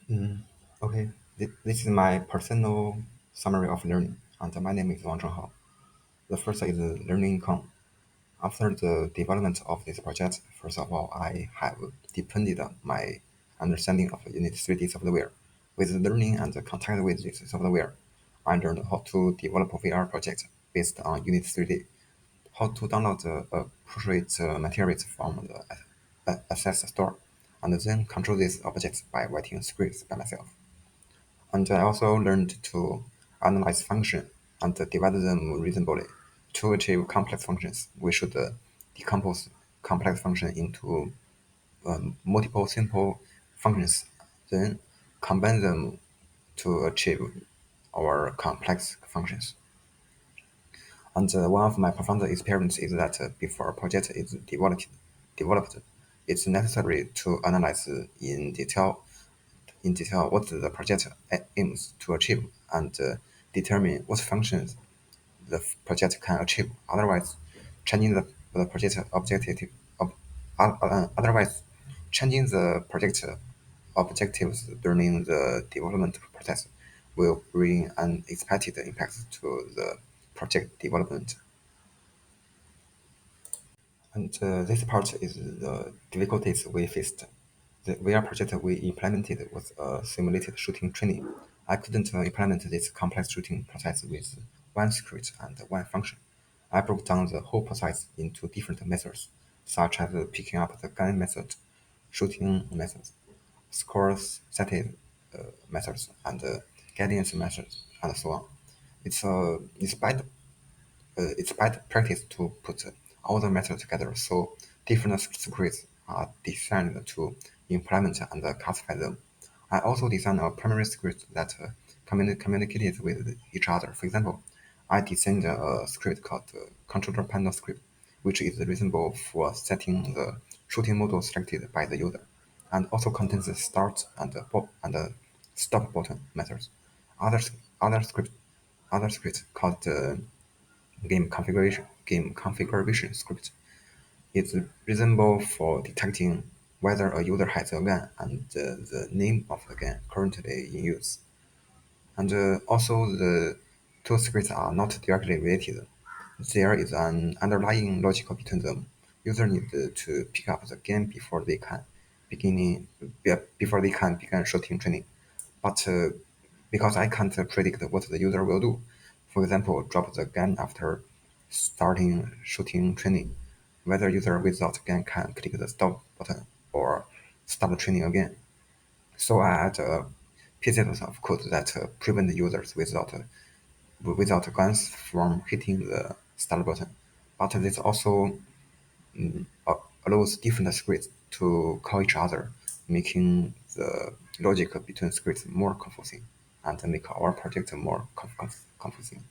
Okay, this is my personal summary of learning, and my name is zhenghao. The first is learning income. After the development of this project, first of all, I have deepened my understanding of Unit 3D software. With learning and contact with this software, I learned how to develop a VR project based on Unit 3D, how to download appropriate materials from the access store, and then control these objects by writing scripts by myself. And I also learned to analyze function and divide them reasonably. To achieve complex functions, we should decompose complex function into multiple simple functions, then combine them to achieve our complex functions. And one of my profound experiences is that before a project is developed, it's necessary to analyze in detail what the project aims to achieve and determine what functions the project can achieve. Otherwise, changing the project objective, ob, otherwise changing the project objectives during the development process will bring unexpected impacts to the project development. And this part is the difficulties we faced. The VR project we implemented was a simulated shooting training. I couldn't implement this complex shooting process with one script and one function. I broke down the whole process into different methods, such as picking up the gun method, shooting methods, scores setting methods, and guidance methods, and so on. It's bad practice to put all the methods together, so different scripts are designed to implement and classify them. I also designed a primary script that communicated with each other. For example, I designed a script called controller panel script, which is reasonable for setting the shooting model selected by the user, and also contains the start and stop button methods. Other other script other script called game configuration script is reasonable for detecting whether a user has a gun and the name of the gun currently in use. And also, the two scripts are not directly related. There is an underlying logic between them. User need to pick up the gun before they can begin shooting training. But because I can't predict what the user will do, for example, drop the gun after starting shooting training, whether user without gun can click the stop button or start the training again. So I add pieces of code that prevent users without guns from hitting the start button. But this also uh, allows different scripts to call each other, making the logic between scripts more confusing and make our project more confusing.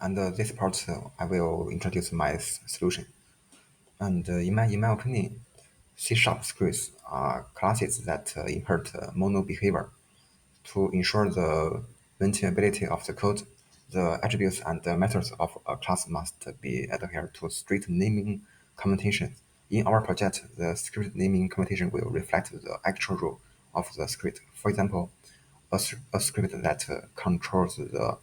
And this part, I will introduce my solution. And in my opinion, C# scripts are classes that inherit mono behavior. To ensure the maintainability of the code, the attributes and the methods of a class must be adhered to strict naming conventions. In our project, the script naming convention will reflect the actual role of the script. For example, a script that controls the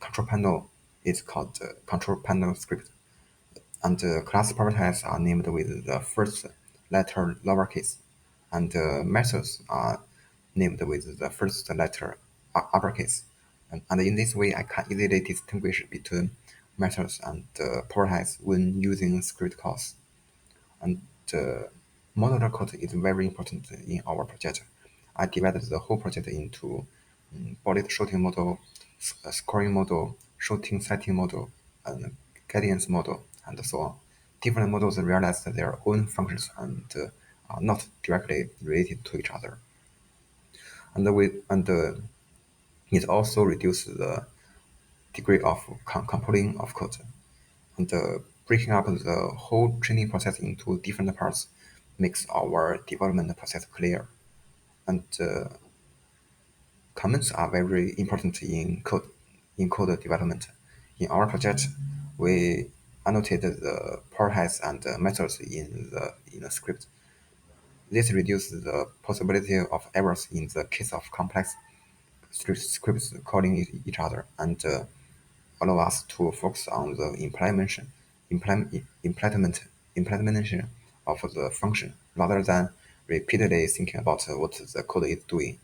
control panel is called control panel script, and the class properties are named with the first letter lowercase, and the methods are named with the first letter uppercase. And in this way, I can easily distinguish between methods and properties when using script calls. And modular code is very important in our project. I divided the whole project into bullet shooting model, scoring model, shooting setting model, and guidance model, and so on. Different models realize their own functions and are not directly related to each other. And it also reduces the degree of coupling of code. And breaking up the whole training process into different parts makes our development process clear. And comments are very important in code development. In our project, we annotated the properties and methods in the script. This reduces the possibility of errors in the case of complex scripts calling each other, and allow us to focus on the implementation of the function rather than repeatedly thinking about what the code is doing.